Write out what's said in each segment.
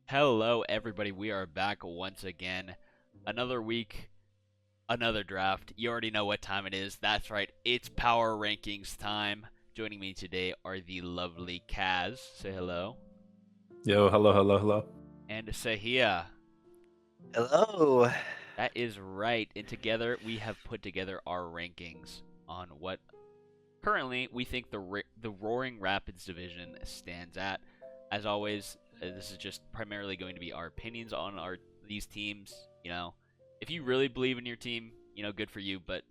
Hello, everybody. We are back once again. Another week, another draft. You already know what time it is. That's right. It's Power Rankings time. Joining me today are the lovely Kaz. Say hello. Yo, hello, hello, hello. And Sahea. Hello. That is right. And together, we have put together our rankings on what currently we think the Roaring Rapids division stands at. As always, this is just primarily going to be our opinions on these teams. If you really believe in your team, good for you. But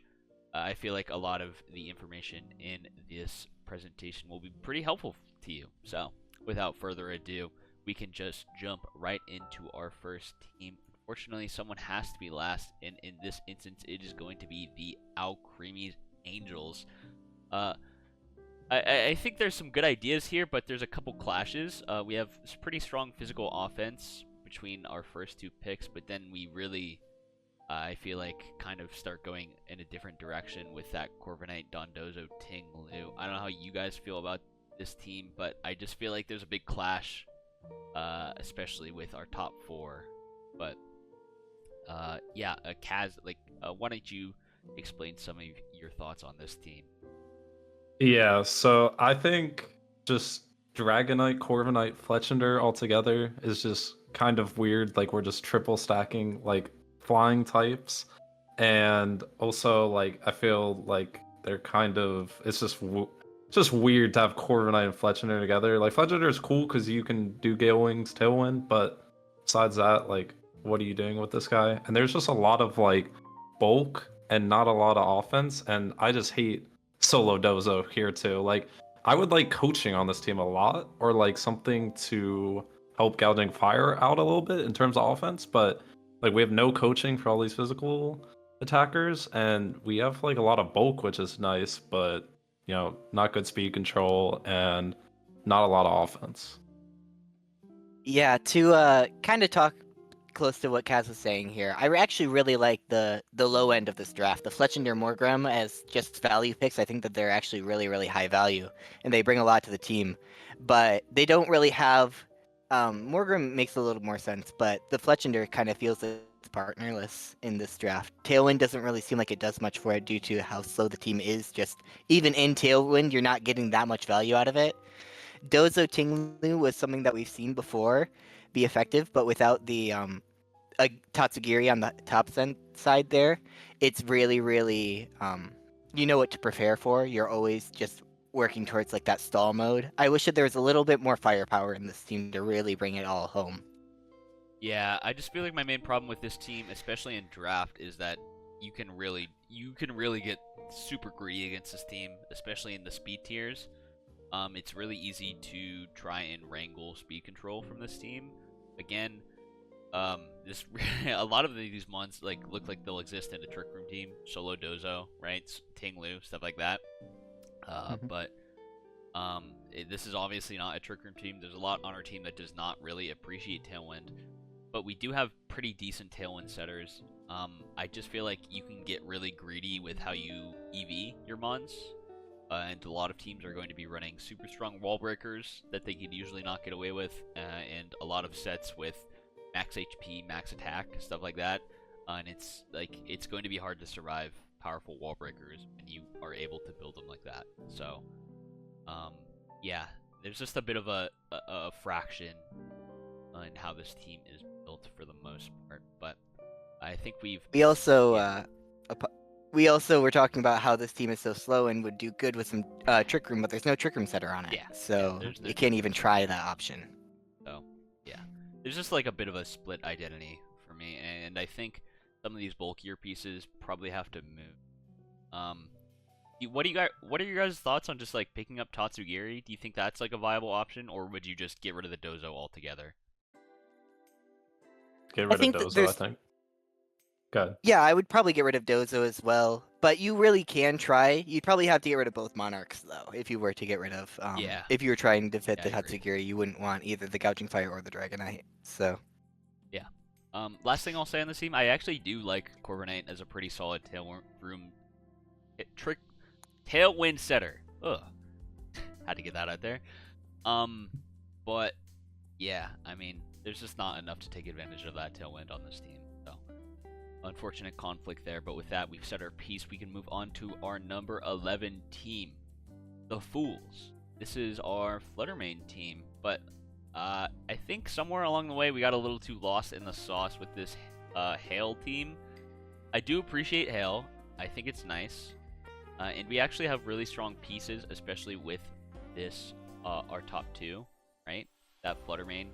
I feel like a lot of the information in this presentation will be pretty helpful to you. So, without further ado, we can just jump right into our first team. Unfortunately, someone has to be last, and in this instance, it is going to be the Al Creamies Angels. Uh, I think there's some good ideas here, but there's a couple clashes. We have pretty strong physical offense between our first two picks, but then we really, I feel like, kind of start going in a different direction with that Corviknight, Dondozo, Ting, Lu. I don't know how you guys feel about this team, but I just feel like there's a big clash, especially with our top four. But yeah, Kaz, why don't you explain some of your thoughts on this team? Yeah, so I think just Dragonite, Corviknight, Fletchinder all together is just kind of weird. Like we're just triple stacking like flying types, and also like I feel like they're kind of it's just weird to have Corviknight and Fletchinder together. Like Fletchinder is cool because you can do Gale Wings, Tailwind, but besides that, like what are you doing with this guy? And there's just a lot of like bulk and not a lot of offense, and I just hate solo dozo here too. Like I would like coaching on this team a lot, or like something to help gouging fire out a little bit in terms of offense, but like we have no coaching for all these physical attackers, and we have like a lot of bulk, which is nice, but not good speed control and not a lot of offense. Yeah, to kind of talk close to what Kaz was saying here, I actually really like the low end of this draft. The Fletchinder Morgram as just value picks, I think that they're actually really, really high value, and they bring a lot to the team. But they don't really have. Morgram makes a little more sense, but the Fletchinder kind of feels like it's partnerless in this draft. Tailwind doesn't really seem like it does much for it due to how slow the team is. Just even in Tailwind, you're not getting that much value out of it. Dozo Tinglu was something that we've seen before be effective, but without the Tatsugiri on the side there, it's really, really you know what to prepare for. You're always just working towards like that stall mode. I wish that there was a little bit more firepower in this team to really bring it all home. Yeah, I just feel like my main problem with this team, especially in draft, is that you can really get super greedy against this team, especially in the speed tiers. It's really easy to try and wrangle speed control from this team. Again, this a lot of these mons look like they'll exist in a trick room team, solo dozo, right? Ting Lu, stuff like that. Mhm. But this is obviously not a trick room team. There's a lot on our team that does not really appreciate Tailwind, but we do have pretty decent Tailwind setters. I just feel like you can get really greedy with how you EV your mons, and a lot of teams are going to be running super strong wall breakers that they could usually not get away with, and a lot of sets with max HP, max attack, stuff like that. And it's going to be hard to survive powerful wall breakers when you are able to build them like that. So, um, yeah, there's just a bit of a fraction in how this team is built for the most part. But I think we've We also yeah. we also were talking about how this team is so slow and would do good with some trick room, but there's no trick room setter on it, Yeah, so there's you no can't trick even room try setter. that option. So, yeah. There's just like a bit of a split identity for me, and I think some of these bulkier pieces probably have to move. Um, what are your guys' thoughts on just like picking up Tatsugiri? Do you think that's like a viable option, or would you just get rid of the Dozo altogether? Get I rid of think that Dozo, I there's think. Good. Yeah, I would probably get rid of Dozo as well, but you really can try. You'd probably have to get rid of both Monarchs though, if you were to get rid of Yeah, if you were trying to fit yeah, I the agree. Tatsugiri, you wouldn't want either the Gouging Fire or the Dragonite. So Yeah. Last thing I'll say on this team, I actually do like Corviknight as a pretty solid trick tailwind setter. Ugh, had to get that out there. Um, but Yeah, I mean, there's just not enough to take advantage of that tailwind on this team. So, unfortunate conflict there. But with that, we've set our piece. We can move on to our number 11 team, the Fools. This is our Fluttermane team, but I think somewhere along the way we got a little too lost in the sauce with this Hail team. I do appreciate Hail. I think it's nice. And we actually have really strong pieces, especially with this, our top two, right? That Fluttermane,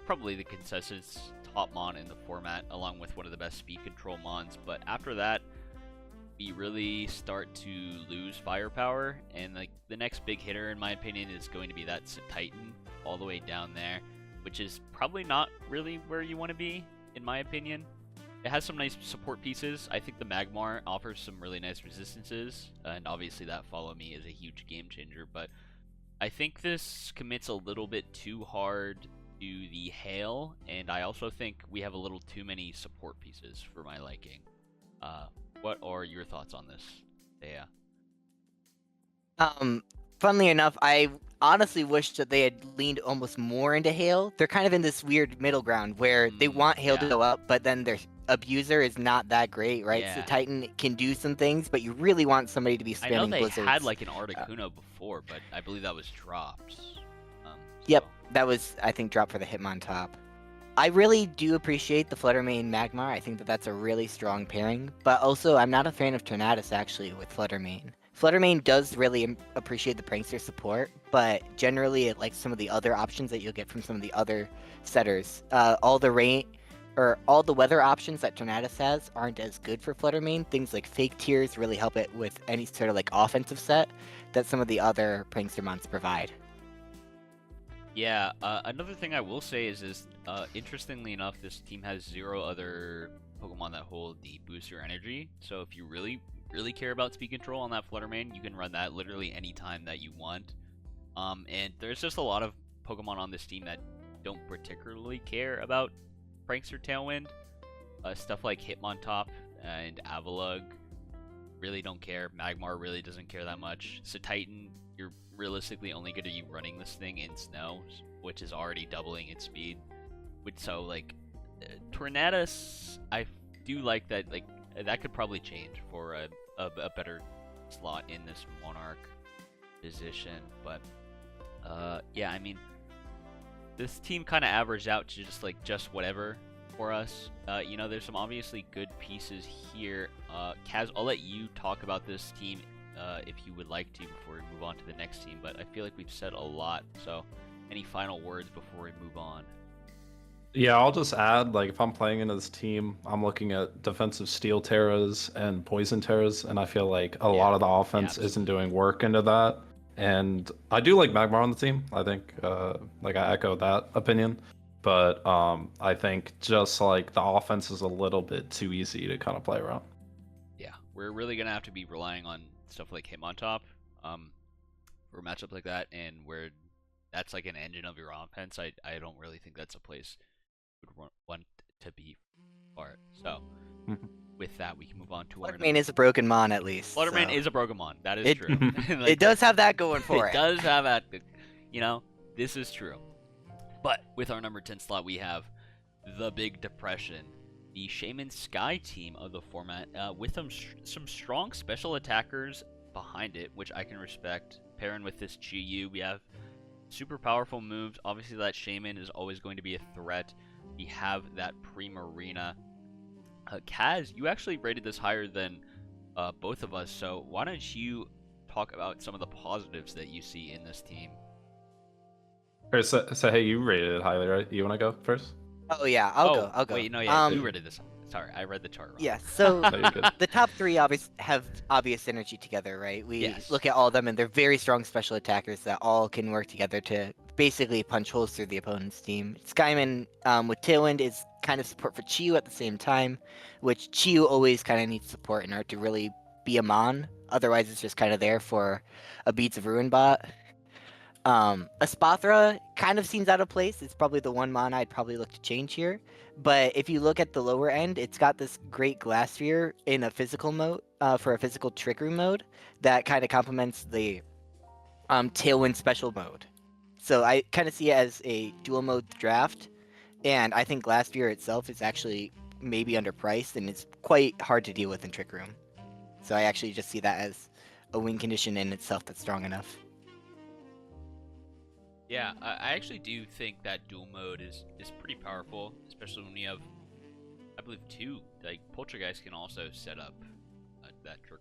probably the consensus top mon in the format, along with one of the best speed control mons. But after that, we really start to lose firepower, and like the next big hitter, in my opinion, is going to be that Titan all the way down there, which is probably not really where you want to be, in my opinion. It has some nice support pieces. I think the Magmar offers some really nice resistances, and obviously that Follow Me is a huge game changer, but I think this commits a little bit too hard to the Hail, and I also think we have a little too many support pieces for my liking. What are your thoughts on this, Sahea? Funnily enough, I honestly wish that they had leaned almost more into Hail. They're kind of in this weird middle ground where they want Hail to Yeah. go up, but then their abuser is not that great, right? So Yeah. Titan can do some things, but you really want somebody to be I know spamming they blizzards. had like an Articuno before, but I believe that was dropped. Yep, So- that was, I think, drop for the Hitmon top. I really do appreciate the Fluttermane Magmar. I think that that's a really strong pairing, but also I'm not a fan of Tornadus actually with Fluttermane. Fluttermane does really appreciate the Prankster support, but generally it likes some of the other options that you'll get from some of the other setters. All the weather options that Tornadus has aren't as good for Fluttermane. Things like Fake Tears really help it with any sort of like offensive set that some of the other Prankster mons provide. Yeah, another thing I will say is interestingly enough, this team has 0 other Pokemon that hold the booster energy. So if you really care about speed control on that Fluttermane, you can run that literally any time that you want. And there's just a lot of Pokemon on this team that don't particularly care about Prankster Tailwind. Stuff like Hitmontop and Avalugg really don't care. Magmar really doesn't care that much. So Titan, you're realistically only going to be running this thing in snow, which is already doubling its speed. So like Tornadus, I do like that. Like that could probably change for a better slot in this Monarch position. But yeah, I mean, this team kind of averaged out to just whatever for us. You know, there's some obviously good pieces here. Kaz, I'll let you talk about this team if you would like to before we move on to the next team, but I feel like we've said a lot, so any final words before we move on? Yeah, I'll just add, like, if I'm playing into this team, I'm looking at defensive steel terras and poison terras, and I feel like a lot of the offense isn't doing work into that. And I do like Magmar on the team. I think, like, I echo that opinion. But I think just, like, the offense is a little bit too easy to kind of play around. Yeah, we're really going to have to be relying on stuff like Hitmontop for a matchup like that, and where that's like an engine of your offense, I don't really think that's a place would want to be part. So with that, we can move on to our Fluttermane is a broken mon at least. Fluttermane so. is a Brogomon. That is true. Like, it does have that going for it. It does have that. You know, this is true. But with our number 10 slot, we have the Big Depression, the Shaman Sky team of the format, with some strong special attackers behind it, which I can respect. Pairing with this Chi-Yu, we have super powerful moves. Obviously, that Shaman is always going to be a threat. We have that Primarina. Kaz, you actually rated this higher than both of us, so why don't you talk about some of the positives that you see in this team? So hey, you rated it highly, right? You want to go first? Oh yeah, I'll go. Wait, no, yeah, you rated this. Sorry, I read the chart wrong. Yeah, so No, you're good. the top three have obvious synergy together, right? We Yes. look at all of them, and they're very strong special attackers that all can work together to basically punch holes through the opponent's team. Skyman with Tailwind is kind of support for Chi-Yu at the same time, which Chi-Yu always kind of needs support in order to really be a mon. Otherwise, it's just kind of there for a Beads of Ruin bot. Espathra kind of seems out of place. It's probably the one mon I'd probably look to change here. But if you look at the lower end, it's got this great glass sphere in a physical mode, for a physical trick room mode that kind of complements the Tailwind special mode. So I kind of see it as a dual mode draft, and I think Glassbeer itself is actually maybe underpriced, and it's quite hard to deal with in Trick Room. So I actually just see that as a win condition in itself that's strong enough. Yeah, I actually do think that dual mode is pretty powerful, especially when you have, I believe, two. Like Poltergeist can also set up that trick.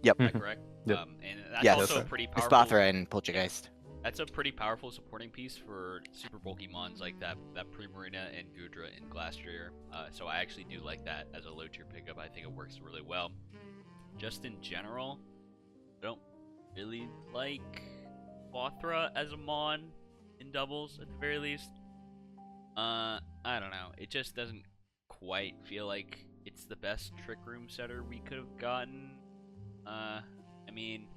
Yep. Is that correct? Yep. And that's Yes. also a sir. pretty It's powerful. Spothra and Poltergeist. That's a pretty powerful supporting piece for super bulky mons like that Primarina and Gudra and Glastrier. So I actually do like that as a low tier pickup. I think it works really well. Just in general, I don't really like Mothra as a mon in doubles at the very least. I don't know. It just doesn't quite feel like it's the best Trick Room setter we could have gotten. I mean,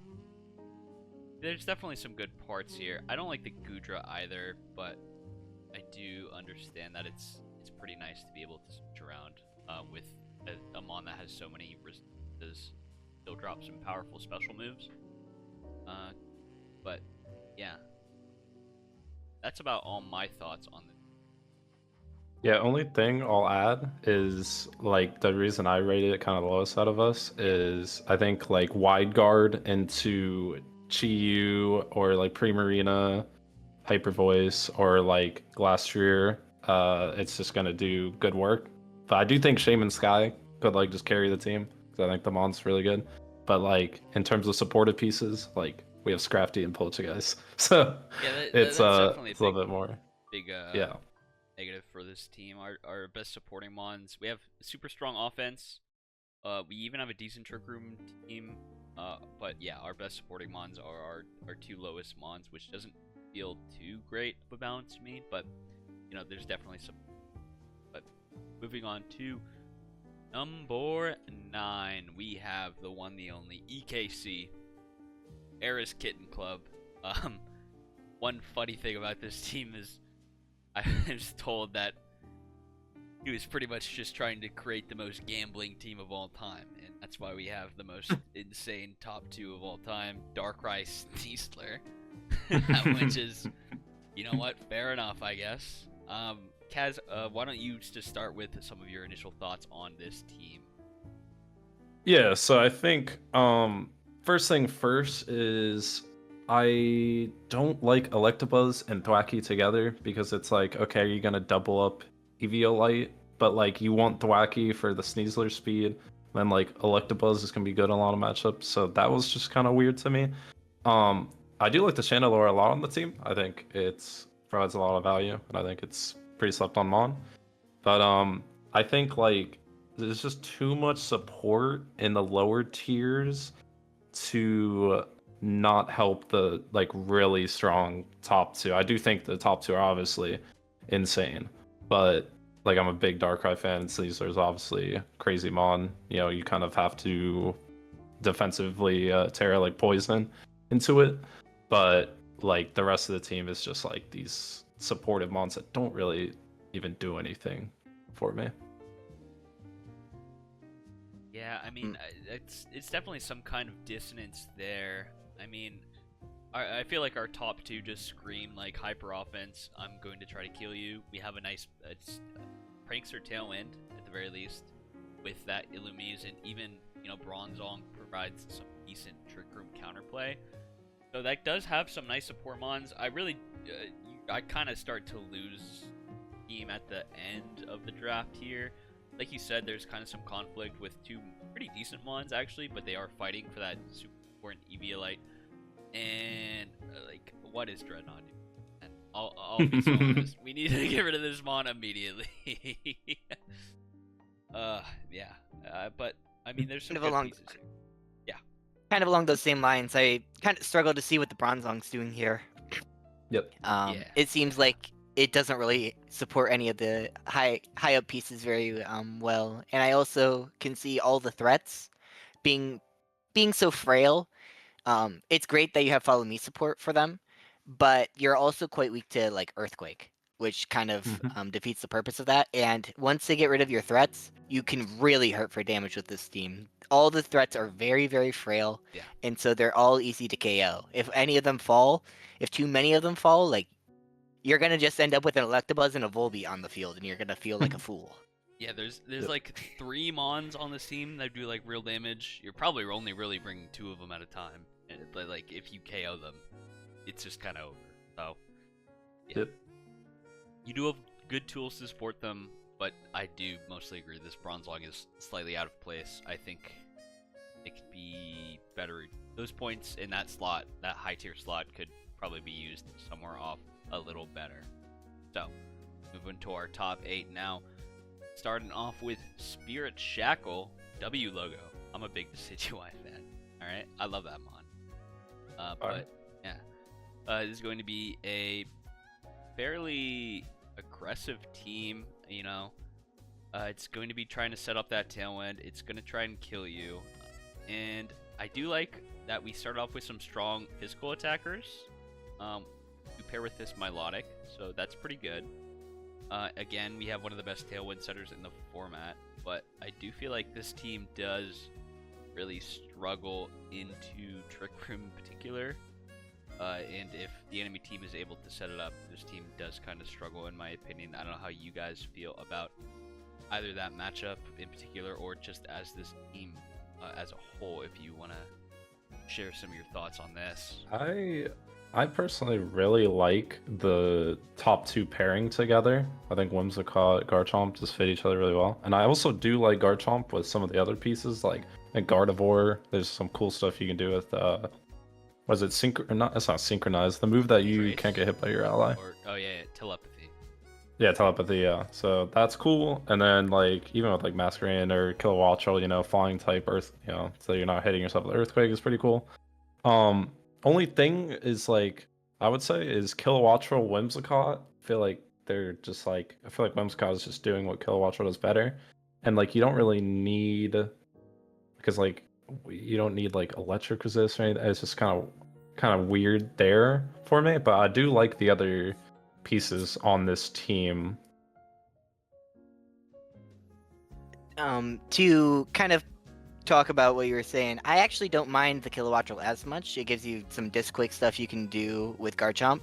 there's definitely some good parts here. I don't like the Gudra either, but I do understand that it's pretty nice to be able to switch around with a mon that has so many resistances, still drop some powerful special moves. But yeah, that's about all my thoughts on the. Yeah, only thing I'll add is like the reason I rated it kind of lowest out of us is I think like wide guard into Chi-Yu or like Primarina, Hyper Voice or like Glastrier, it's just gonna do good work. But I do think Shaman Sky could like just carry the team because I think the mon's really good. But like in terms of supportive pieces, like we have Scrafty and Poltergeist, so Yeah, it's that's definitely it's a little bit more. big Yeah. negative for this team. Our best supporting mons. We have super strong offense. We even have a decent trick room team. But yeah, our best supporting mons are our two lowest mons, which doesn't feel too great of a balance to me. But you know, there's definitely some. But moving on to number 9, we have the one, the only EKC, Eris Kitten Club. One funny thing about this team is I was told that he was pretty much just trying to create the most gambling team of all time, and that's why we have the most insane top 2 of all time, Darkrai Sneasler, which is, you know what, fair enough, I guess. Kaz, why don't you just start with some of your initial thoughts on this team? Yeah, so I think first thing first is I don't like Electabuzz and Thwackey together because it's like, okay, you're gonna double up Eviolite, but like you want Thwackey for the Sneasler speed, then like Electabuzz is gonna be good in a lot of matchups, so that was just kind of weird to me. I do like the Chandelure a lot on the team. I think it provides a lot of value, and I think it's pretty slept on Mon. But I think like there's just too much support in the lower tiers to not help the like really strong top 2. I do think the top 2 are obviously insane, but like I'm a big Darkrai fan, and Caesar is obviously crazy mon. You know, you kind of have to defensively Terra like poison into it, but like the rest of the team is just like these supportive mons that don't really even do anything for me. Yeah, I mean, it's definitely some kind of dissonance there. I mean, I feel like our top 2 just scream like hyper offense. I'm going to try to kill you. We have a nice Prankster Tailwind at the very least with that Illumise, and even Bronzong provides some decent Trick Room counterplay. So that does have some nice support mons. I kind of start to lose team at the end of the draft here. Like you said, there's kind of some conflict with 2 pretty decent mons actually, but they are fighting for that super important Eviolite. And like, what is Dreadnought doing? And I'll be so honest. We need to get rid of this mon immediately. Yeah. But I mean, there's some Kind of good pieces here. Kind of along those same lines, I kind of struggle to see what the Bronzong's doing here. Yep. Yeah. It seems like it doesn't really support any of the high up pieces very well, and I also can see all the threats being so frail. It's great that you have Follow Me support for them, but you're also quite weak to like Earthquake. which kind of Mhm. defeats the purpose of that. And once they get rid of your threats, you can really hurt for damage with this team. All the threats are very, very frail, Yeah. and so they're all easy to KO. If any of them fall, if too many of them fall, like you're gonna just end up with an Electabuzz and a Volbeat on the field, and you're gonna feel like a fool. Yeah, there's Yep. like 3 Mons on the team that do like real damage. You're probably only really bringing 2 of them at a time, but like if you KO them, it's just kind of over. So yeah, Yep. you do have good tools to support them, but I do mostly agree this Bronzong is slightly out of place. I think it could be better. Those points in that slot, that high tier slot, could probably be used somewhere off a little better. So moving to our top 8 now. Starting off with Spirit Shackle, W logo. I'm a big Decidueye fan. Alright, I love that mon. But yeah, this is going to be a fairly aggressive team, you know. It's going to be trying to set up that Tailwind. It's going to try and kill you. And I do like that we start off with some strong physical attackers. We pair with this Milotic, so that's pretty good. Again, we have one of the best Tailwind setters in the format, but I do feel like this team does really struggle into Trick Room in particular. And if the enemy team is able to set it up, this team does kind of struggle in my opinion. I don't know how you guys feel about either that matchup in particular or just as this team as a whole, if you want to share some of your thoughts on this. I personally really like the top 2 pairing together. I think Whimsicott, Garchomp just fit each other really well. And I also do like Garchomp with some of the other pieces, like Gardevoir. There's some cool stuff you can do with was it not, it's not synchronized. The move that you Trace? can't get hit by your ally. Or yeah, telepathy. Yeah, telepathy, yeah. So that's cool. And then like even with like Masquerain or Kilowattrel, you know, flying type earth, you know, so you're not hitting yourself with Earthquake is pretty cool. Only thing is like I would say is Kilowattrel, Whimsicott. I feel like they're just like I feel like Whimsicott is just doing what Kilowattrel does better. And like you don't really need because like you don't need like electric resist or anything. It's just kind of weird there for me. But I do like the other pieces on this team. To kind of talk about what you were saying, I actually don't mind the Kilowattrel as much. It gives you some disc quick stuff you can do with Garchomp.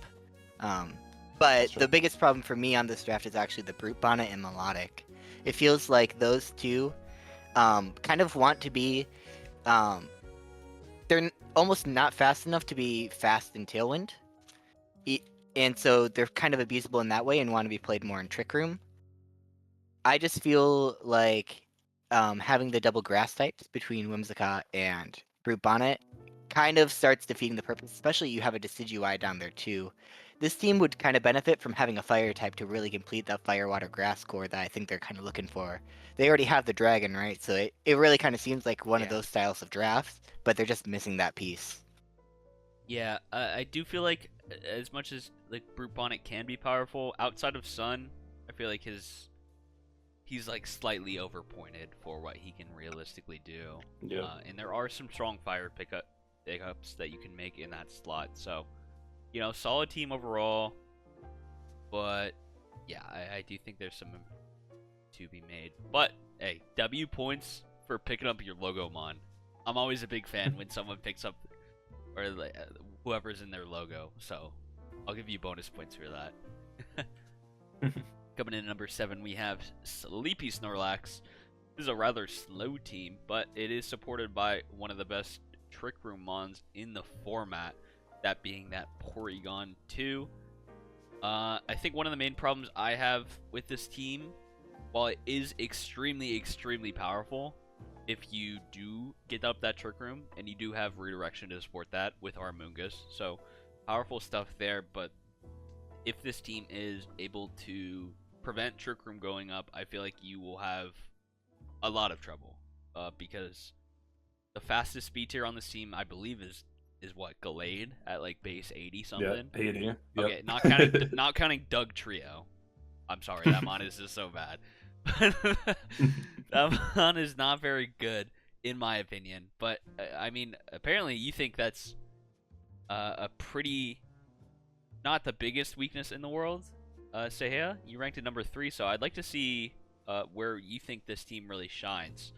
But True. the biggest problem for me on this draft is actually the Brute Bonnet and Melodic. It feels like those two kind of want to be they're almost not fast enough to be fast in Tailwind. And so they're kind of abusable in that way and want to be played more in Trick Room. I just feel like having the double grass types between Whimsicott and Brute Bonnet kind of starts defeating the purpose, especially you have a Decidueye down there too. This team would kind of benefit from having a fire type to really complete that fire, water, grass core that I think they're kind of looking for. They already have the dragon, right? So it really kind of seems like one of Yeah. those styles of drafts, but they're just missing that piece. Yeah, I do feel like as much as like Brute Bonnet can be powerful, outside of Sun, I feel like he's like slightly overpointed for what he can realistically do. Yeah. And there are some strong fire pickups that you can make in that slot. So, you know, solid team overall. But yeah, I do think there's some to be made. But hey, W points for picking up your Logomon. I'm always a big fan when someone picks up or like, whoever's in their logo. So I'll give you bonus points for that. Coming in at number 7, we have Sleepy Snorlax. This is a rather slow team, but it is supported by one of the best Trick Room Mons in the format, that being that Porygon 2. I think one of the main problems I have with this team, while it is extremely, extremely powerful, if you do get up that Trick Room, and you do have redirection to support that with Armungus, so powerful stuff there, but if this team is able to prevent Trick Room going up, I feel like you will have a lot of trouble, because the fastest speed tier on this team, I believe, is what, Gallade at like base 80 something. Yeah, 80. Yep. Okay, not counting Doug Trio. I'm sorry, that mon is just so bad. That mon is not very good in my opinion. But I mean, apparently you think that's a pretty, not the biggest weakness in the world. Sahea, you ranked at number 3, so I'd like to see where you think this team really shines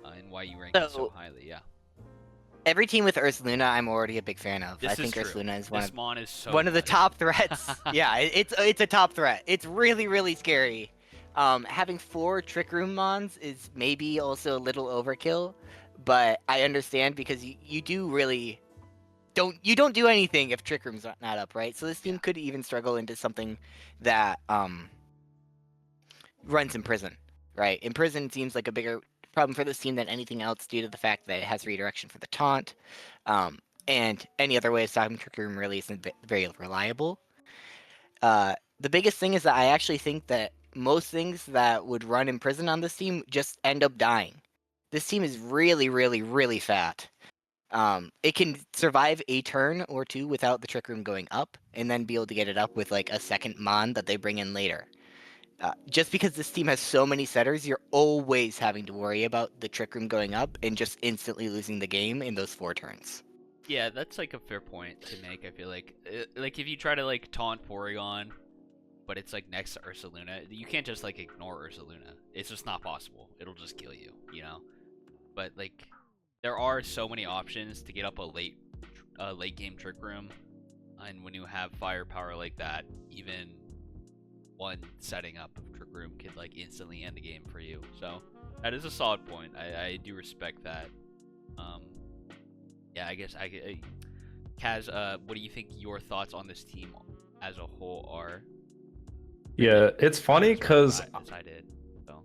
and why you rank it so So highly. Yeah, every team with Ursaluna, I'm already a big fan of. I this is think true. Ursaluna is This mon is so one of the good. top threats. Yeah, it's a top threat. It's really really scary. Having 4 Trick Room mons is maybe also a little overkill, but I understand because you do really don't do anything if Trick Room's not up, right? So this team Yeah. could even struggle into something that runs in prison, right? In prison seems like a bigger problem for this team than anything else due to the fact that it has redirection for the taunt, and any other way of stopping Trick Room really isn't very reliable. The biggest thing is that I actually think that most things that would run in prison on this team just end up dying. This team is really, really, really fat. It can survive a turn or two without the Trick Room going up, and then be able to get it up with like a second Mon that they bring in later. Just because this team has so many setters, you're always having to worry about the Trick Room going up and just instantly losing the game in those 4 turns. Yeah, that's like a fair point to make. I feel like if you try to like taunt Porygon, but it's like next to Ursaluna, you can't just like ignore Ursaluna. It's just not possible. It'll just kill you, you know. But like, there are so many options to get up a late game Trick Room, and when you have firepower like that, even one setting up of Trick Room can like instantly end the game for you. So that is a solid point. I do respect that. Yeah, I guess Kaz, what do you think your thoughts on this team as a whole are? Yeah, it's funny because As I did. So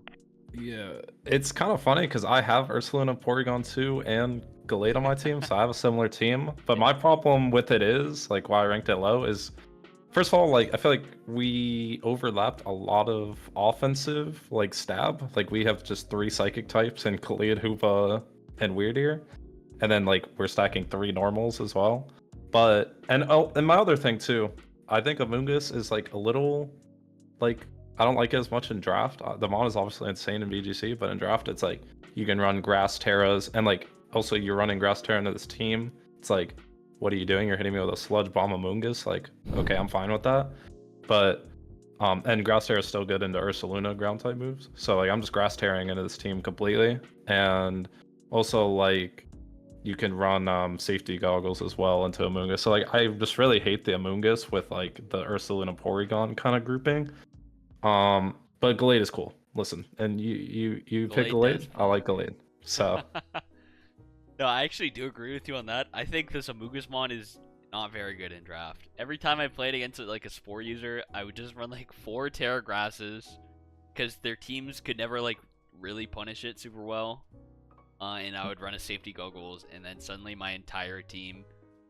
yeah, it's kind of funny because I have Ursaluna, Porygon 2, and Gallade on my team, so I have a similar team. But my problem with it is, like, why I ranked it low is, first of all, like, I feel like we overlapped a lot of offensive, like, stab. Like, we have just 3 psychic types in Gallade, Hoopa, and Weirdeer. And then, like, we're stacking 3 normals as well. But, and my other thing, too, I think Amoonguss is, like, a little, like, I don't like it as much in draft. The mon is obviously insane in VGC, but in draft, it's like you can run Grass Terras, and like also you're running Grass Terra into this team. It's like, what are you doing? You're hitting me with a Sludge Bomb Amoonguss. Like, okay, I'm fine with that. But and Grass Terra is still good into Ursaluna ground type moves. So like I'm just Grass Terraing into this team completely, and also like you can run safety goggles as well into Amoonguss. So like I just really hate the Amoonguss with like the Ursaluna Porygon kind of grouping. But Gallade is cool. Listen, and you pick Gallade. I like Gallade. So no, I actually do agree with you on that. I think this Amoongussmon is not very good in draft. Every time I played against like a Spore user, I would just run like 4 Terra Grasses because their teams could never like really punish it super well. And I would run a safety goggles, and then suddenly my entire team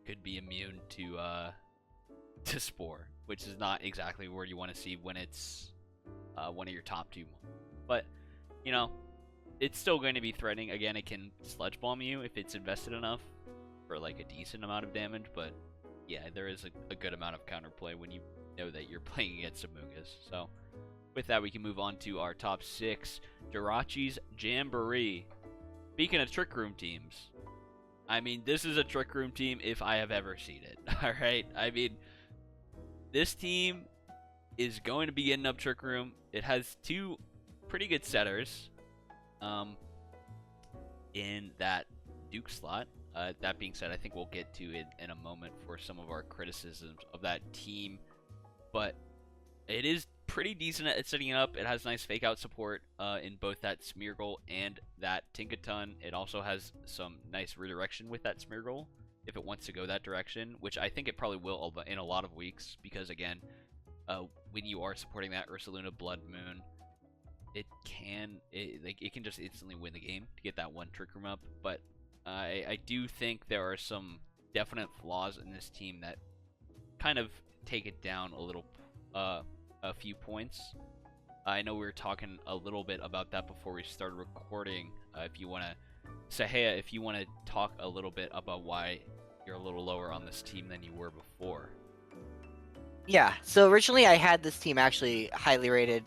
could be immune to Spore, which is not exactly where you want to see when it's one of your top 2. But, you know, it's still going to be threatening. Again, it can Sludge Bomb you if it's invested enough for like a decent amount of damage, but yeah, there is a good amount of counterplay when you know that you're playing against Amoonguss. So, with that, we can move on to our top 6. Jirachi's Jamboree. Speaking of Trick Room teams, I mean, this is a Trick Room team if I have ever seen it. Alright? I mean, this team is going to be getting up Trick Room. It has 2 pretty good setters in that Duke slot. That being said, I think we'll get to it in a moment for some of our criticisms of that team. But it is pretty decent at setting up. It has nice fake out support in both that Smeargle and that Tinkaton. It also has some nice redirection with that Smeargle if it wants to go that direction, which I think it probably will in a lot of weeks because, again, when you are supporting that Ursaluna Blood Moon, it can just instantly win the game to get that one Trick Room up. But I do think there are some definite flaws in this team that kind of take it down a little, a few points. I know we were talking a little bit about that before we started recording. If you want to, Sahea, if you want to talk a little bit about why you're a little lower on this team than you were before. Yeah, so originally I had this team actually highly rated,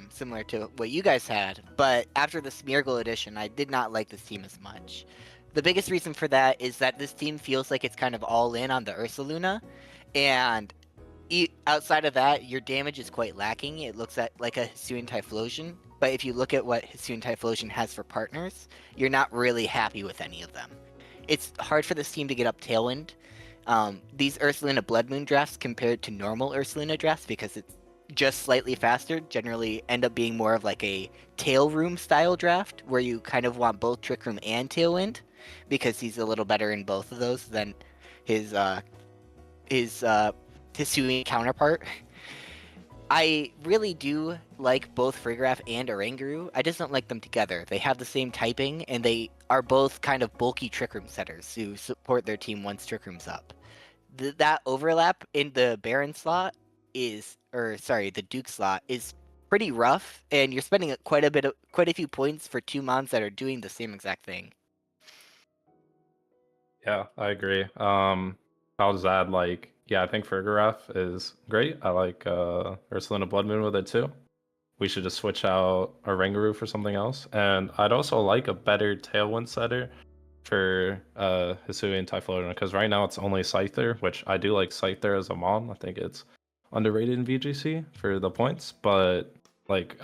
similar to what you guys had, but after the Smeargle edition, I did not like this team as much. The biggest reason for that is that this team feels like it's kind of all in on the Ursaluna, and outside of that, your damage is quite lacking. It looks at like a Hisuian Typhlosion, but if you look at what Hisuian Typhlosion has for partners, you're not really happy with any of them. It's hard for this team to get up Tailwind. These Ursulina Blood Moon drafts compared to normal Ursulina drafts, because it's just slightly faster, generally end up being more of like a Tail Room style draft, where you kind of want both Trick Room and Tailwind, because he's a little better in both of those than his Hisuian counterpart. I really do like both Frigoraph and Oranguru. I just don't like them together. They have the same typing, and they are both kind of bulky Trick Room setters who support their team once Trick Room's up. That overlap in the Baron slot the Duke slot is pretty rough, and you're spending quite a few points for two mons that are doing the same exact thing. Yeah, I agree. I'll just add, like, yeah, I think Frigoraph is great. I like Ursulina Blood Moon with it too. We should just switch out Oranguru for something else. And I'd also like a better Tailwind setter for Hisuian Typhlosion, because right now it's only Scyther, which I do like Scyther as a mon. I think it's underrated in VGC for the points, but like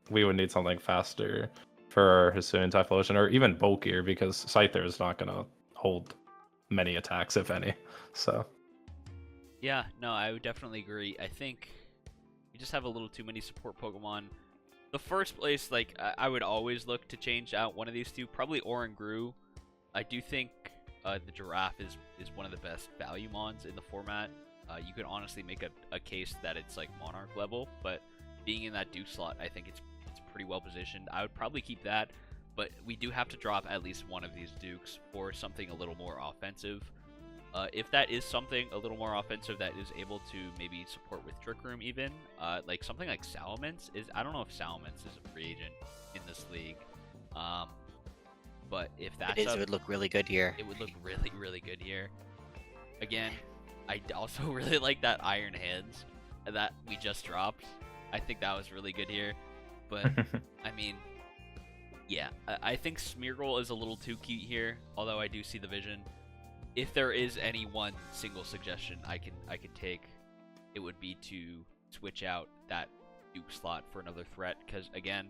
we would need something faster for Hisuian Typhlosion, or even bulkier, because Scyther is not gonna hold many attacks, if any. So Yeah, no, I would definitely agree. I think you just have a little too many support Pokemon. The first place, like, I would always look to change out one of these two, probably Oranguru. I do think the Giraffe is one of the best value mons in the format. You could honestly make a case that it's like Monarch level, but being in that Duke slot, I think it's pretty well positioned. I would probably keep that, but we do have to drop at least one of these Dukes for something a little more offensive. If that is something a little more offensive that is able to maybe support with Trick Room even, like something like Salamence is, I don't know if Salamence is a free agent in this league, but if that's It would look really good here. It would look really, really good here. Again, I also really like that Iron Hands that we just dropped. I think that was really good here, but I mean, yeah, I think Smeargle is a little too cute here, although I do see the vision. If there is any one single suggestion I could take, it would be to switch out that Duke slot for another threat, because again,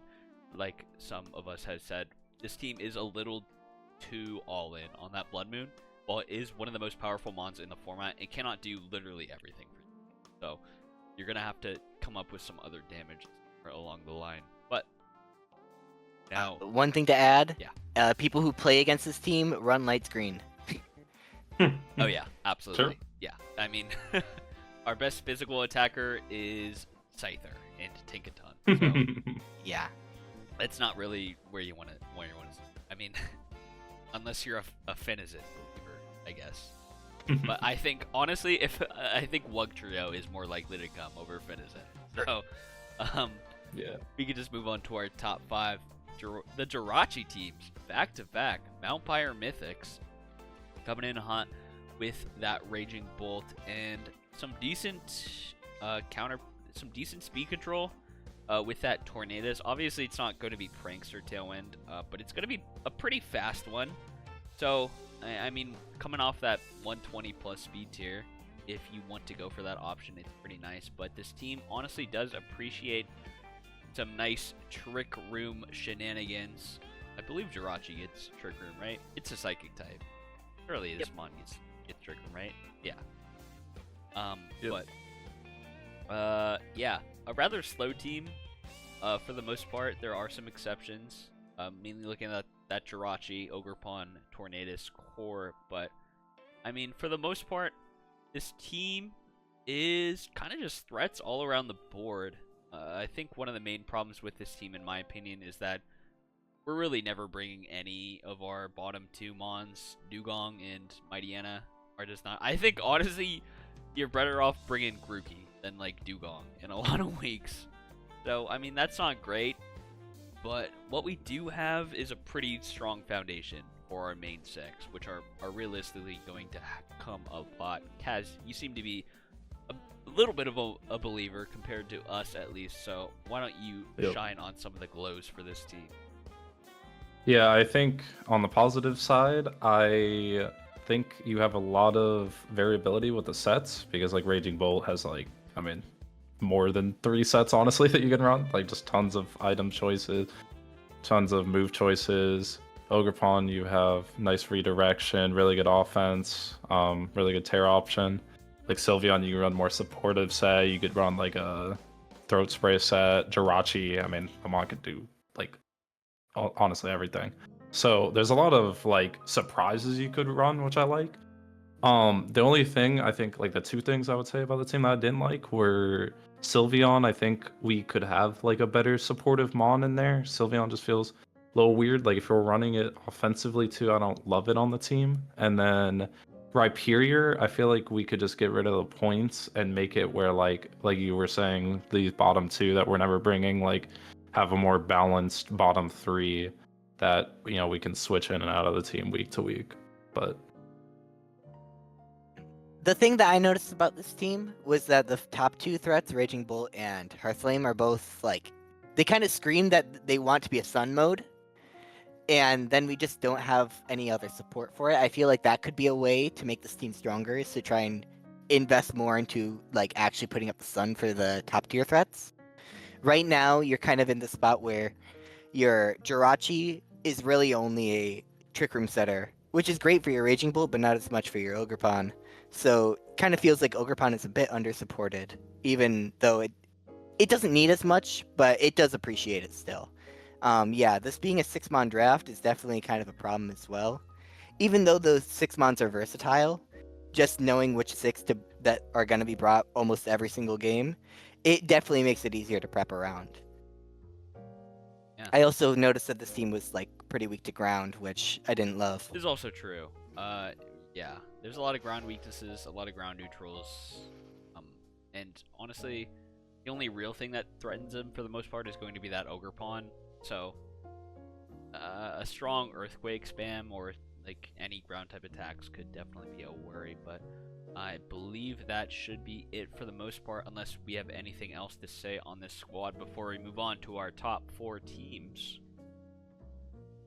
like some of us have said, this team is a little too all in on that Blood Moon. While it is one of the most powerful mons in the format, it cannot do literally everything for you. So you're gonna have to come up with some other damage along the line. But now, One thing to add, yeah, people who play against this team run light screen. oh yeah, absolutely. Sure. Yeah, I mean, our best physical attacker is Scyther and Tinkaton. So Yeah. it's not really where you want to. I mean, unless you're a Fenizin believer, I guess. But I think honestly, I think Wug Trio is more likely to come over Fenizin. So, yeah, we could just move on to our top 5. The Jirachi teams, back to back, Mountfire Mythics, coming in hot with that Raging Bolt and some decent some decent speed control with that Tornadus. Obviously, it's not going to be Prankster Tailwind, but it's going to be a pretty fast one. So, I mean, coming off that 120 plus speed tier, if you want to go for that option, it's pretty nice. But this team honestly does appreciate some nice Trick Room shenanigans. I believe Jirachi gets Trick Room, right? It's a Psychic type. Surely this mon gets Trick Room, right? Yeah. Yep. But yeah, a rather slow team. For the most part, there are some exceptions. Mainly looking at that Jirachi, Ogerpon, Tornadus core, but I mean, for the most part, this team is kind of just threats all around the board. I think one of the main problems with this team, in my opinion, is that we're really never bringing any of our bottom 2 mons. Dugong and Mightyena are just not. I think, honestly, you're better off bringing Grookey than, like, Dugong in a lot of weeks. So, I mean, that's not great. But what we do have is a pretty strong foundation for our main 6, which are realistically going to come a lot. Kaz, you seem to be a little bit of a believer compared to us, at least. So why don't you shine on some of the glows for this team? Yeah, I think on the positive side, I think you have a lot of variability with the sets because like Raging Bolt has like, I mean, more than 3 sets honestly that you can run. Like just tons of item choices, tons of move choices. Ogerpon, you have nice redirection, really good offense, really good tear option. Like Sylveon, you can run more supportive set. You could run like a throat spray set. Jirachi, I mean, Amon could do like honestly everything. So there's a lot of like surprises you could run, which I like. The only thing I think, like the 2 things I would say about the team that I didn't like were Sylveon. I think we could have like a better supportive Mon in there. Sylveon just feels a little weird. Like if we're running it offensively too, I don't love it on the team. And then Rhyperior, I feel like we could just get rid of the points and make it where like you were saying, these bottom 2 that we're never bringing, like have a more balanced bottom 3 that we can switch in and out of the team week to week. But The thing that I noticed about this team was that the top 2 threats, Raging Bolt and Hearthflame, are both like they kind of scream that they want to be a Sun mode, and then we just don't have any other support for it. I feel like that could be a way to make this team stronger, is to try and invest more into like actually putting up the Sun for the top tier threats. Right now, you're kind of in the spot where your Jirachi is really only a Trick Room setter, which is great for your Raging Bolt, but not as much for your Ogerpon. So kind of feels like Ogerpon is a bit undersupported, even though it doesn't need as much, but it does appreciate it still. Yeah, this being a 6-mon draft is definitely kind of a problem as well. Even though those 6-mons are versatile, just knowing which 6 that are going to be brought almost every single game, it definitely makes it easier to prep around. Yeah. I also noticed that this team was like pretty weak to ground, which I didn't love. This is also true. Yeah, there's a lot of ground weaknesses, a lot of ground neutrals, and honestly, the only real thing that threatens him for the most part is going to be that Ogerpon. So, a strong Earthquake spam or like any ground type attacks could definitely be a worry, but I believe that should be it for the most part, unless we have anything else to say on this squad before we move on to our top 4 teams.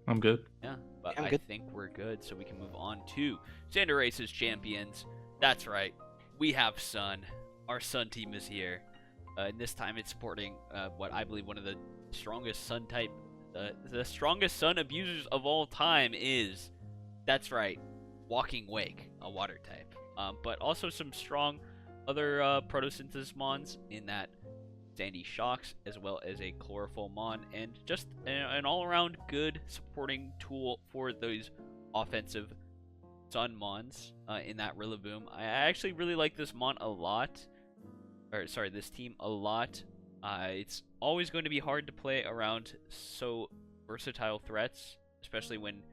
I'm good. Yeah, but I'm I good. think we're good, so we can move on to Xander Race's champions. That's right, we have Sun. Our Sun team is here. And this time it's supporting what I believe one of the strongest Sun type, the strongest Sun abusers of all time is, that's right, Walking Wake, a water type. But also some strong other Photosynthesis Mons in that Sandy Shocks, as well as a Chlorophyll Mon, and just an all-around good supporting tool for those offensive Sun Mons in that Rillaboom. I actually really like this Mon a lot. Or, sorry, this team a lot. It's always going to be hard to play around so versatile threats, especially when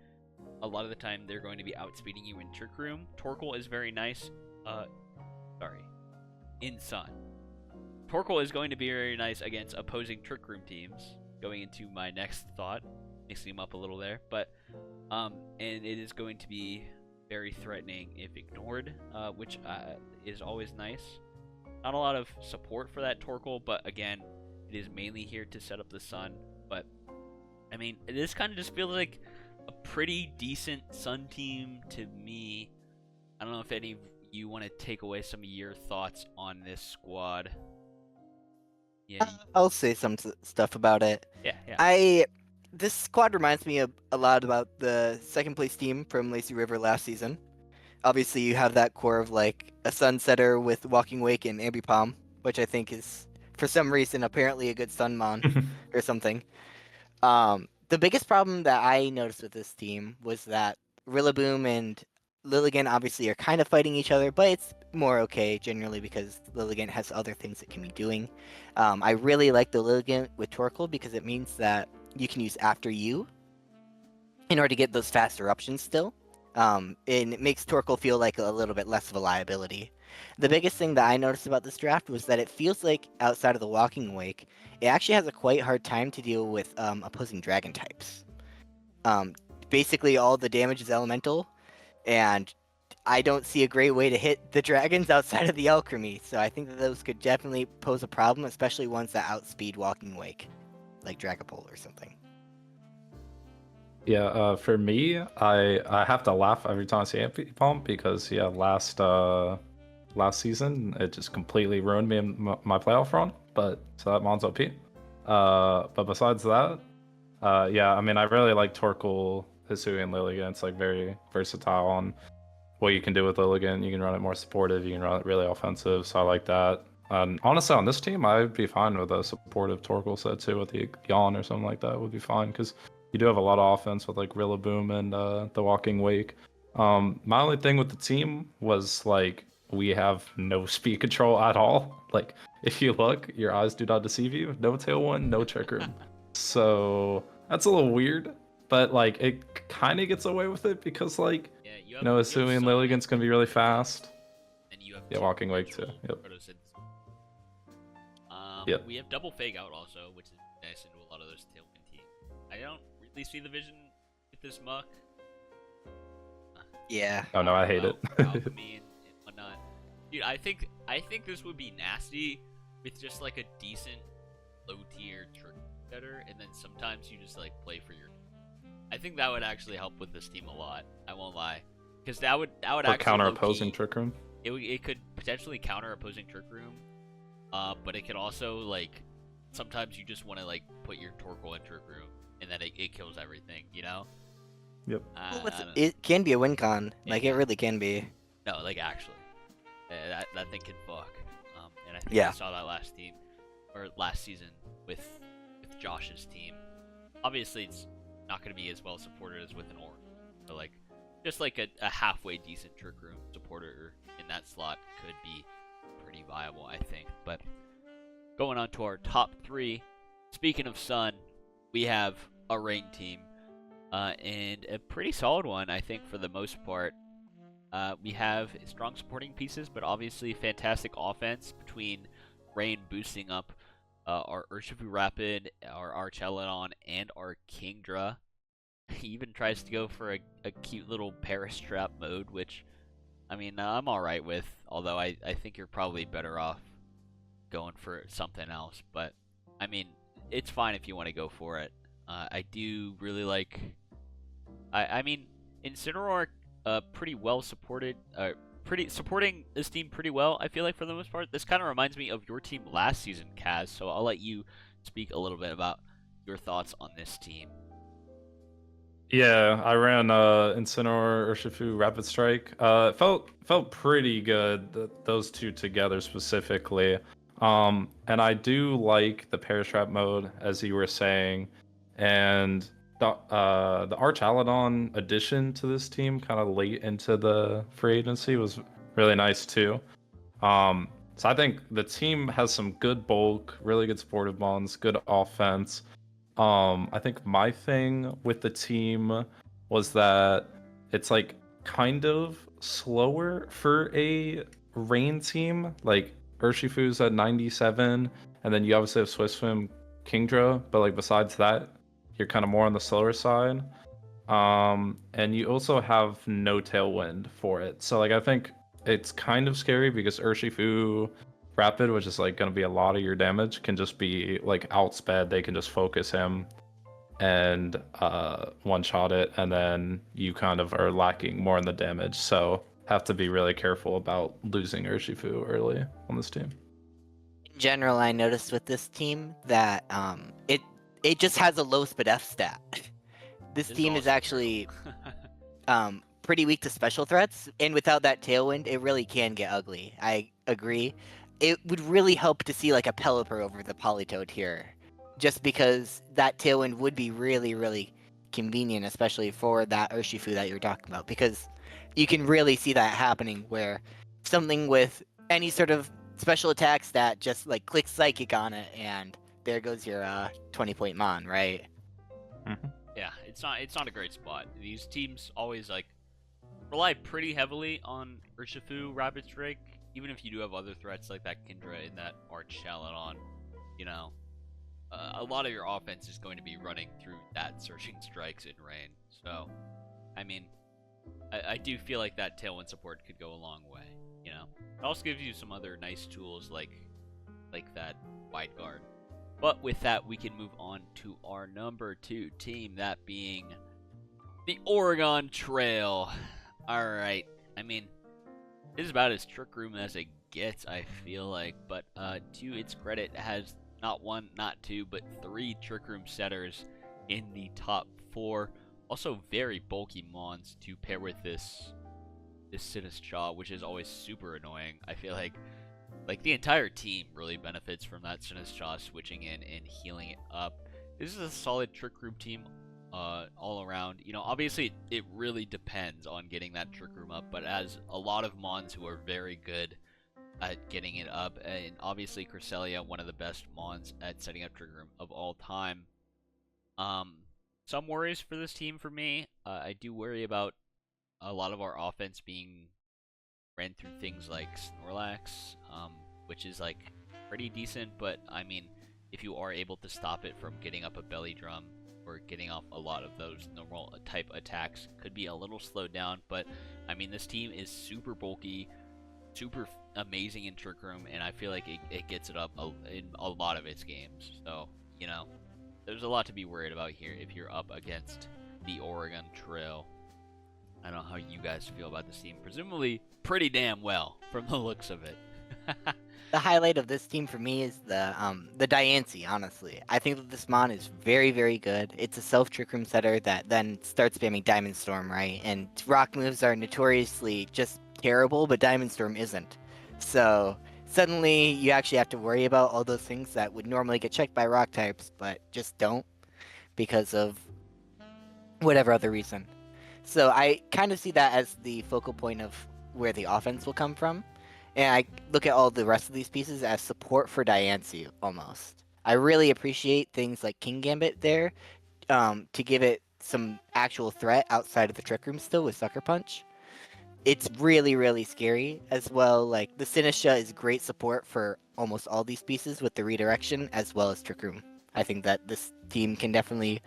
a lot of the time they're going to be outspeeding you in Trick Room. Torkoal is very nice. In Sun. Torkoal is going to be very nice against opposing Trick Room teams. Going into my next thought, mixing them up a little there, but and it is going to be very threatening if ignored, which is always nice. Not a lot of support for that Torkoal, but again, it is mainly here to set up the Sun. But I mean, this kind of just feels like a pretty decent Sun team to me. I don't know if any of you want to take away some of your thoughts on this squad. Yeah, I'll say some stuff about it. yeah. This squad reminds me a lot about the 2nd place team from Lazy River last season. Obviously, you have that core of like a Sunsetter with Walking Wake and Ambipom, which I think is, for some reason, apparently a good Sunmon or something. The biggest problem that I noticed with this team was that Rillaboom and Lilligant obviously are kind of fighting each other, but it's more okay generally because Lilligant has other things it can be doing. I really like the Lilligant with Torkoal because it means that you can use After You in order to get those fast eruptions still. And it makes Torkoal feel like a little bit less of a liability. The biggest thing that I noticed about this draft was that it feels like, outside of the Walking Wake, it actually has a quite hard time to deal with opposing dragon types. Basically, all the damage is elemental, and I don't see a great way to hit the dragons outside of the Alchemy, so I think that those could definitely pose a problem, especially ones that outspeed Walking Wake, like Dragapult or something. Yeah, for me, I have to laugh every time I see Ampy Pump because yeah, last season it just completely ruined me in my playoff run. But so that Mon's OP. But besides that, yeah, I mean I really like Torkoal, Hisui, and Lilligant. It's like very versatile on what you can do with Lilligant. You can run it more supportive, you can run it really offensive, so I like that. And honestly, on this team, I'd be fine with a supportive Torkoal set too, with the Yawn or something like that would be fine because you do have a lot of offense with like Rillaboom and the Walking Wake. My only thing with the team was like we have no speed control at all. Like if you look, your eyes do not deceive you. No Tailwind, no Trick Room. So that's a little weird, but like it kind of gets away with it because like Yeah, you have Asui and summoning, Lilligant's gonna be really fast. and you have Yeah, two Walking Wake too. perpetual Yep. photosynthesis. Yep. We have double fake out also, which is nice into a lot of those tailwind teams. I don't really see the vision with this muck. Yeah. Oh no, I hate it. Alchemy and whatnot. Dude, I think this would be nasty with just like a decent low tier trick better, and then sometimes you just like play for your. I think that would actually help with this team a lot. I won't lie, because that would Or actually counter low-key- opposing Trick Room. it could potentially counter opposing trick room. But it could also like sometimes you just want to like put your Torkoal in trick room, and then it kills everything. You know. Yep. Well, I don't- it can be a win con. Like Yeah. it really can be. No, like actually, that thing can fuck. And I think Yeah. we saw that last season with Josh's team. Obviously, it's not going to be as well supported as with an Orc, but like just like a halfway decent trick room supporter in that slot could be pretty viable, I think. But going on to our top three. Speaking of Sun, we have a rain team, and a pretty solid one, I think, for the most part. We have strong supporting pieces, but obviously fantastic offense between Rain boosting up our Urshifu Rapid, our Archelon, and our Kingdra. He even tries to go for a cute little Paris Trap mode, which, I mean, I'm alright with, although I think you're probably better off going for something else. But, I mean, it's fine if you want to go for it. I do really like. I mean, Incineroar, pretty well supported. Pretty supporting this team pretty well. I feel like for the most part, this kind of reminds me of your team last season, Kaz. So I'll let you speak a little bit about your thoughts on this team. Yeah, I ran Incineroar, Urshifu, Rapid Strike. It felt pretty good, those two together specifically. And I do like the Paratrap mode, as you were saying, and the Arch Aladon addition to this team, kind of late into the free agency, was really nice too. So I think the team has some good bulk, really good supportive bonds, good offense. I think my thing with the team was that it's like kind of slower for a rain team. Like Urshifu's at 97, and then you obviously have Swissfim, Kingdra, but like besides that, you're kind of more on the slower side. And you also have no tailwind for it. So like I think it's kind of scary because Urshifu Rapid, which is like going to be a lot of your damage, can just be like outsped. They can just focus him and one shot it, and then you kind of are lacking more in the damage. So have to be really careful about losing Urshifu early on this team. In general, I noticed with this team that it just has a low SPDF stat. This This team is also actually true. pretty weak to special threats, and without that tailwind, it really can get ugly. I agree. It would really help to see like a Pelipper over the Politoed here, just because that tailwind would be really, really convenient, especially for that Urshifu that you're talking about, because you can really see that happening where something with any sort of special attacks that just like clicks Psychic on it, and there goes your 20-point Mon, right? Yeah, it's not a great spot. These teams always like rely pretty heavily on Urshifu, Rapid Strike, even if you do have other threats like that Kindra and that Arch Chaladon. You know, a lot of your offense is going to be running through that Searching Strikes in rain. So, I mean, I do feel like that Tailwind support could go a long way. You know, it also gives you some other nice tools like that Wide Guard. But with that, we can move on to our number 2 team, that being The Oregon Trail. Alright. I mean, this is about as Trick Room as it gets, I feel like. But to its credit, it has not one, not two, but 3 Trick Room setters in the top 4. Also very bulky mons to pair with this Sinistcha, which is always super annoying. I feel like the entire team really benefits from that Sinistcha switching in and healing it up. This is a solid Trick Room team all around. You know, obviously it really depends on getting that Trick Room up, but as a lot of mons who are very good at getting it up, and obviously Cresselia, one of the best mons at setting up Trick Room of all time. Some worries for this team for me. I do worry about a lot of our offense being ran through things like Snorlax, which is like pretty decent, but I mean, if you are able to stop it from getting up a belly drum or getting off a lot of those normal type attacks, could be a little slowed down. But I mean, this team is super bulky, super amazing in Trick Room, and I feel like it gets it up in a lot of its games. So, you know, there's a lot to be worried about here if you're up against the Oregon Trail. I don't know how you guys feel about this team. Presumably pretty damn well from the looks of it. The highlight of this team for me is the Diancie, honestly. I think that this mon is very, very good. It's a self Trick Room setter that then starts spamming Diamond Storm, right? And rock moves are notoriously just terrible, but Diamond Storm isn't. So suddenly you actually have to worry about all those things that would normally get checked by rock types, but just don't because of whatever other reason. So I kind of see that as the focal point of where the offense will come from. And I look at all the rest of these pieces as support for Diancie, almost. I really appreciate things like King Gambit there, to give it some actual threat outside of the Trick Room still with Sucker Punch. It's really, really scary as well. Like, the Sinistcha is great support for almost all these pieces with the redirection as well as Trick Room. I think that this team can definitely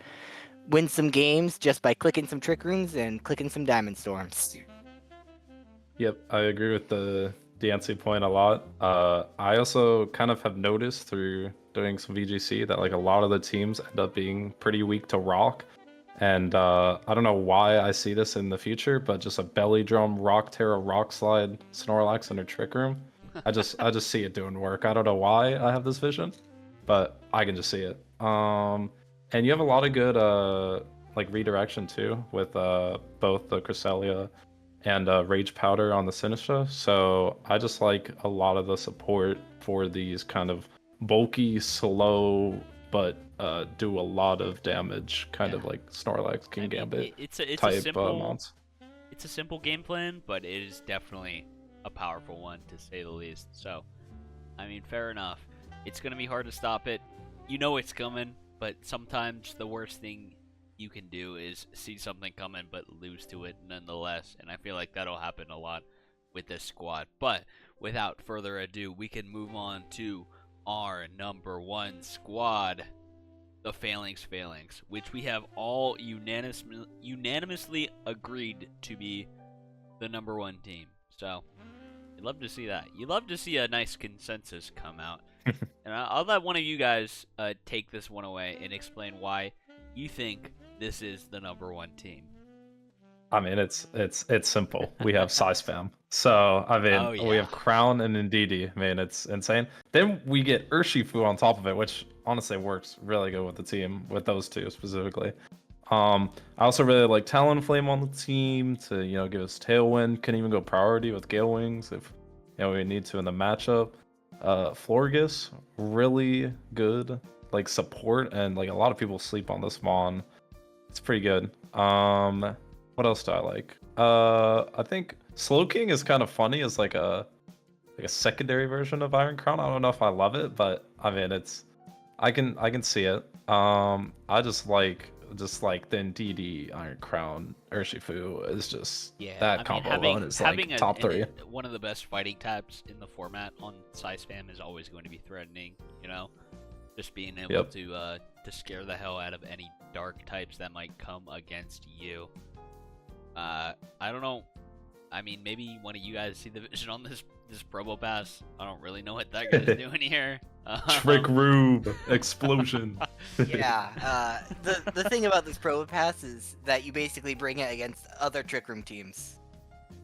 win some games just by clicking some Trick Rooms and clicking some Diamond Storms. Yep, I agree with the Yancey point a lot. I also kind of have noticed through doing some VGC that like a lot of the teams end up being pretty weak to rock. And I don't know why I see this in the future, but just a belly drum, rock terra, rock slide, Snorlax in a Trick Room. I just see it doing work. I don't know why I have this vision, but I can just see it. And you have a lot of good like redirection too with both the Cresselia and Rage Powder on the Sinistcha. So I just like a lot of the support for these kind of bulky, slow, but do a lot of damage, kind of like Snorlax, King Gambit it's a type simple mons. it's a simple game plan, but it is definitely a powerful one to say the least. So, I mean, fair enough. It's gonna be hard to stop it. You know it's coming, but sometimes the worst thing you can do is see something coming but lose to it nonetheless, and I feel like that'll happen a lot with this squad. But without further ado, we can move on to our number 1 squad, the Phalanx, which we have all unanimously agreed to be the number 1 team. So you'd love to see that. You'd love to see a nice consensus come out. And I'll let one of you guys take this one away and explain why you think this is the number 1 team. I mean, it's simple. We have Size Fam. So, I mean, we have Crown and Ndidi. I mean, it's insane. Then we get Urshifu on top of it, which honestly works really good with the team, with those two specifically. I also really like Talonflame on the team to, you know, give us Tailwind. Can even go priority with Gale Wings if, you know, we need to in the matchup. Florges, really good, like, support, and like a lot of people sleep on this Mon. It's pretty good. What else do I like? I think Slowking is kind of funny as like a secondary version of Iron Crown. I don't know if I love it, but I mean I can see it. I just like the Ndidi Iron Crown Urshifu is just that combo alone is like top 3. One of the best fighting types in the format on Size Fam is always going to be threatening, you know? Just being able to scare the hell out of any dark types that might come against you. I don't know. I mean, maybe one of you guys see the vision on this Probo Pass. I don't really know what that guy's doing here. Trick Rube explosion. Yeah. The thing about this Pro Pass is that you basically bring it against other Trick Room teams,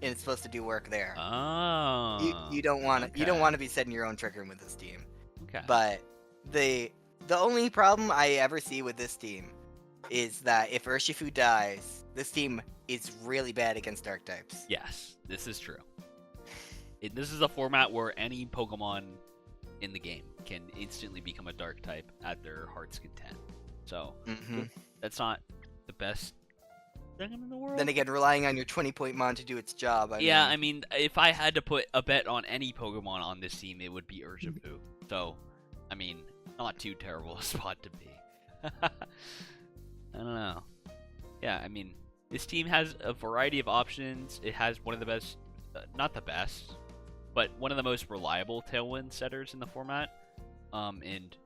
and it's supposed to do work there. Oh. You don't want to okay. be setting your own Trick Room with this team. Okay. But the only problem I ever see with this team is that if Urshifu dies, this team is really bad against Dark types. Yes, this is true. This is a format where any Pokemon in the game can instantly become a Dark type at their heart's content. So that's not the best thing in the world. Then again, relying on your 20-point mon to do its job. I mean, if I had to put a bet on any Pokemon on this team, it would be Urshifu. So, I mean, not too terrible a spot to be. I don't know. Yeah, I mean, this team has a variety of options. It has one of the best, not the best, but one of the most reliable Tailwind setters in the format. And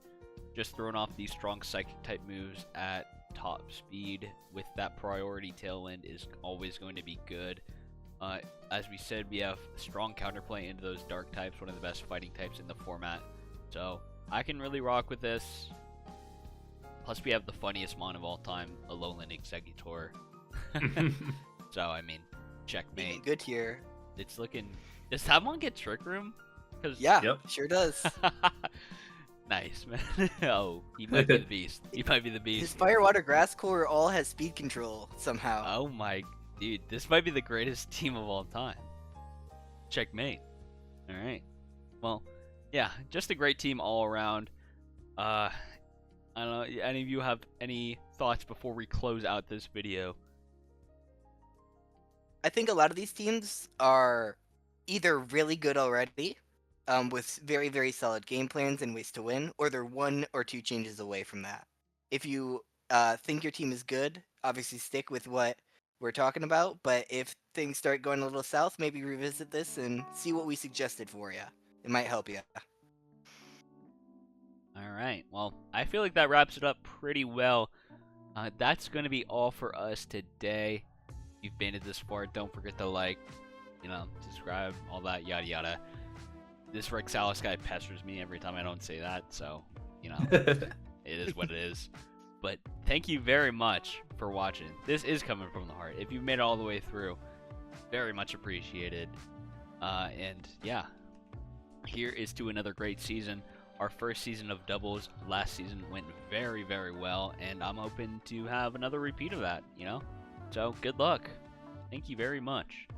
just throwing off these strong Psychic type moves at top speed with that priority Tailwind is always going to be good. As we said, we have strong counterplay into those Dark types, one of the best fighting types in the format. So I can really rock with this. Plus, we have the funniest mon of all time, Alolan Exeggutor. So, I mean, checkmate. Looking good here. It's looking... Does that one get Trick Room? Yeah, Yep. sure does. Nice, man. Oh, he might be the beast. He might be the beast. His Fire, Water, Grass core all has speed control somehow. Oh my... Dude, this might be the greatest team of all time. Checkmate. Alright. Well, yeah, just a great team all around. I don't know, any of you have any thoughts before we close out this video? I think a lot of these teams are either really good already, with very, very solid game plans and ways to win, or they're 1 or 2 changes away from that. If you think your team is good, obviously stick with what we're talking about, but if things start going a little south, maybe revisit this and see what we suggested for you. It might help you. Alright, well, I feel like that wraps it up pretty well. That's going to be all for us today. If you've made it this far, don't forget to like, subscribe, all that, yada yada. This Rexalis guy pesters me every time I don't say that, so, it is what it is. But thank you very much for watching. This is coming from the heart. If you've made it all the way through, very much appreciated. And yeah, here is to another great season. Our first season of doubles last season went very, very well, and I'm hoping to have another repeat of that, So, good luck. Thank you very much.